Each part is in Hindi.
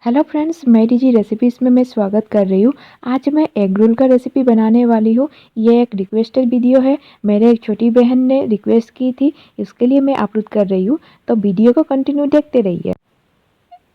हेलो फ्रेंड्स, मेरी जी रेसिपीज़ में मैं स्वागत कर रही हूँ। आज मैं एग रोल का रेसिपी बनाने वाली हूँ। ये एक रिक्वेस्टेड वीडियो है। मेरे एक छोटी बहन ने रिक्वेस्ट की थी, इसके लिए मैं अपलोड कर रही हूँ। तो वीडियो को कंटिन्यू देखते रहिए।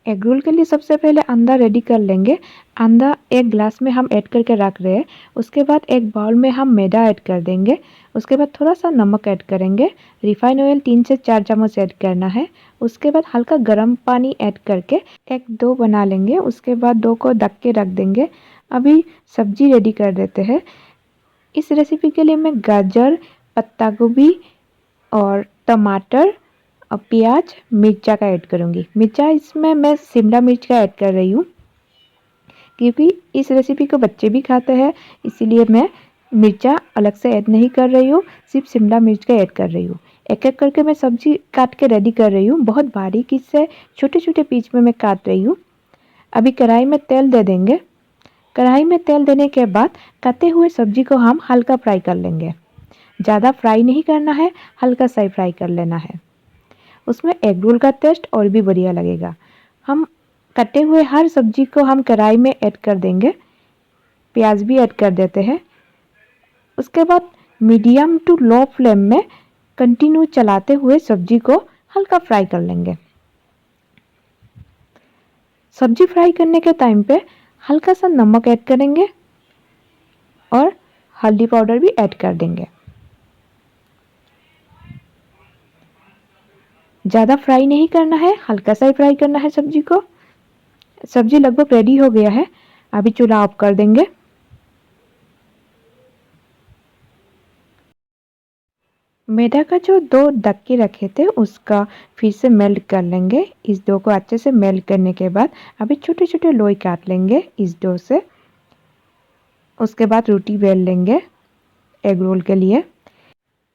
एग रोल के लिए सबसे पहले अंडा रेडी कर लेंगे। अंडा एक ग्लास में हम ऐड करके रख रहे हैं। उसके बाद एक बाउल में हम मैदा ऐड कर देंगे। उसके बाद थोड़ा सा नमक ऐड करेंगे। रिफाइन ऑयल 3 से 4 चम्मच ऐड करना है। उसके बाद हल्का गर्म पानी ऐड करके एक डो बना लेंगे। उसके बाद डो को ढक के रख देंगे। अभी सब्जी रेडी कर देते हैं। इस रेसिपी के लिए मैं गाजर, पत्ता गोभी और टमाटर और प्याज, मिर्चा का ऐड करूँगी। मिर्चा इसमें मैं शिमला मिर्च का ऐड कर रही हूँ क्योंकि इस रेसिपी को बच्चे भी खाते हैं, इसीलिए मैं मिर्चा अलग से ऐड नहीं कर रही हूँ, सिर्फ शिमला मिर्च का ऐड कर रही हूँ। एक एक करके मैं सब्जी काट के रेडी कर रही हूँ। बहुत बारीकी से छोटे छोटे पीस में मैं काट रही हूँ। अभी कढ़ाई में तेल दे देंगे। कढ़ाई में तेल देने के बाद कटे हुए सब्जी को हम हल्का फ्राई कर लेंगे। ज़्यादा फ्राई नहीं करना है, हल्का सा फ्राई कर लेना है। उसमें एग रोल का टेस्ट और भी बढ़िया लगेगा। हम कटे हुए हर सब्जी को हम कढ़ाई में ऐड कर देंगे। प्याज भी ऐड कर देते हैं। उसके बाद मीडियम टू लो फ्लेम में कंटिन्यू चलाते हुए सब्जी को हल्का फ्राई कर लेंगे। सब्जी फ्राई करने के टाइम पे हल्का सा नमक ऐड करेंगे और हल्दी पाउडर भी ऐड कर देंगे। ज़्यादा फ्राई नहीं करना है, हल्का सा ही फ्राई करना है सब्जी को। सब्जी लगभग रेडी हो गया है। अभी चूल्हा ऑफ कर देंगे। मैदा का जो डो ढक के रखे थे उसका फिर से मेल्ट कर लेंगे। इस डो को अच्छे से मेल्ट करने के बाद अभी छोटे छोटे लोई काट लेंगे इस डो से। उसके बाद रोटी बेल लेंगे एग रोल के लिए।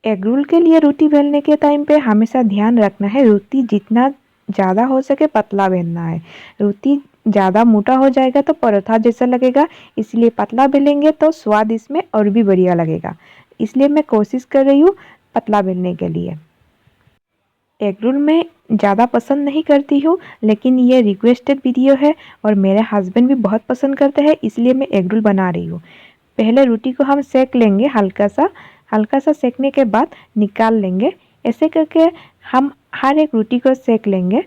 एग रोल के लिए रोटी बेलने के टाइम पे हमेशा ध्यान रखना है, रोटी जितना ज़्यादा हो सके पतला बेलना है। रोटी ज़्यादा मोटा हो जाएगा तो पराठा जैसा लगेगा, इसलिए पतला बेलेंगे तो स्वाद इसमें और भी बढ़िया लगेगा। इसलिए मैं कोशिश कर रही हूँ पतला बेलने के लिए। एग रोल मैं ज़्यादा पसंद नहीं करती हूँ, लेकिन ये रिक्वेस्टेड वीडियो है और मेरे हस्बैंड भी बहुत पसंद करते हैं, इसलिए मैं एग रोल बना रही हूँ। पहले रोटी को हम सेक लेंगे हल्का सा सेकने के बाद निकाल लेंगे। ऐसे करके हम हर एक रोटी को सेक लेंगे।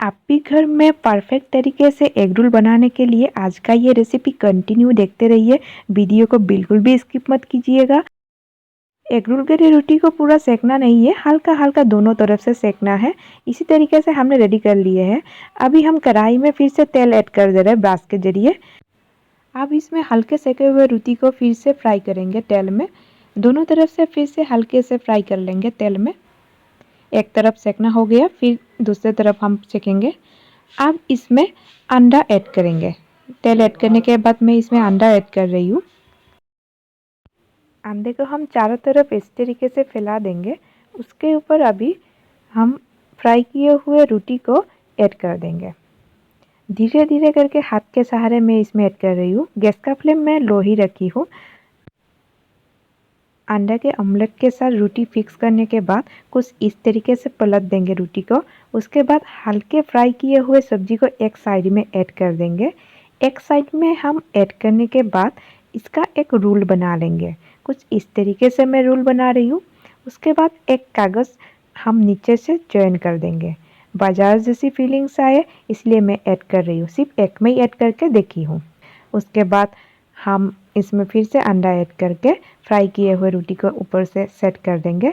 आप भी घर में परफेक्ट तरीके से एग रोल बनाने के लिए आज का ये रेसिपी कंटिन्यू देखते रहिए। वीडियो को बिल्कुल भी स्किप मत कीजिएगा। एग रोल के लिए रोटी को पूरा सेकना नहीं है, हल्का हल्का दोनों तरफ से सेकना है। इसी तरीके से हमने रेडी कर लिए हैं। अभी हम कढ़ाई में फिर से तेल ऐड कर दे रहे हैं ब्रश के जरिए। अब इसमें हल्के सेके हुए रोटी को फिर से फ्राई करेंगे तेल में। दोनों तरफ से फिर से हल्के से फ्राई कर लेंगे तेल में। एक तरफ सेकना हो गया, फिर दूसरे तरफ हम सेकेंगे। अब इसमें अंडा ऐड करेंगे। तेल ऐड करने के बाद मैं इसमें अंडा ऐड कर रही हूँ। अंडे को हम चारों तरफ इस तरीके से फैला देंगे। उसके ऊपर अभी हम फ्राई किए हुए रोटी को ऐड कर देंगे। धीरे धीरे करके हाथ के सहारे मैं इसमें ऐड कर रही हूँ। गैस का फ्लेम मैं लो ही रखी हूँ। अंडा के ऑमलेट के साथ रोटी फिक्स करने के बाद कुछ इस तरीके से पलट देंगे रोटी को। उसके बाद हल्के फ्राई किए हुए सब्जी को एक साइड में ऐड कर देंगे। एक साइड में हम ऐड करने के बाद इसका एक रोल बना लेंगे। कुछ इस तरीके से मैं रोल बना रही हूँ। उसके बाद एक कागज़ हम नीचे से जॉइन कर देंगे। बाजार जैसी फीलिंग्स आए इसलिए मैं ऐड कर रही हूँ। सिर्फ एक में ही ऐड करके देखी हूँ। उसके बाद हम इसमें फिर से अंडा ऐड करके फ्राई किए हुए रोटी को ऊपर से सेट कर देंगे।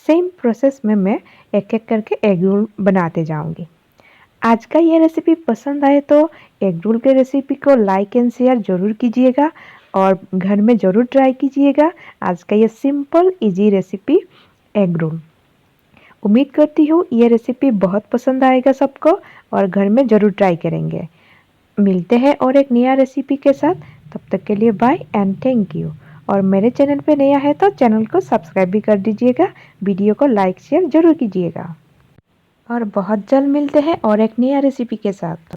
सेम प्रोसेस में मैं एक एक करके एग रोल बनाते जाऊंगी। आज का ये रेसिपी पसंद आए तो एग रोल के रेसिपी को लाइक एंड शेयर ज़रूर कीजिएगा और घर में ज़रूर ट्राई कीजिएगा आज का ये simple easy recipe egg roll. उम्मीद करती हूँ ये रेसिपी बहुत पसंद आएगा सबको और घर में ज़रूर ट्राई करेंगे। मिलते हैं और एक नया रेसिपी के साथ। तब तक के लिए बाय एंड थैंक यू। और मेरे चैनल पे नया है तो चैनल को सब्सक्राइब भी कर दीजिएगा। वीडियो को लाइक शेयर ज़रूर कीजिएगा और बहुत जल्द मिलते हैं और एक नया रेसिपी के साथ।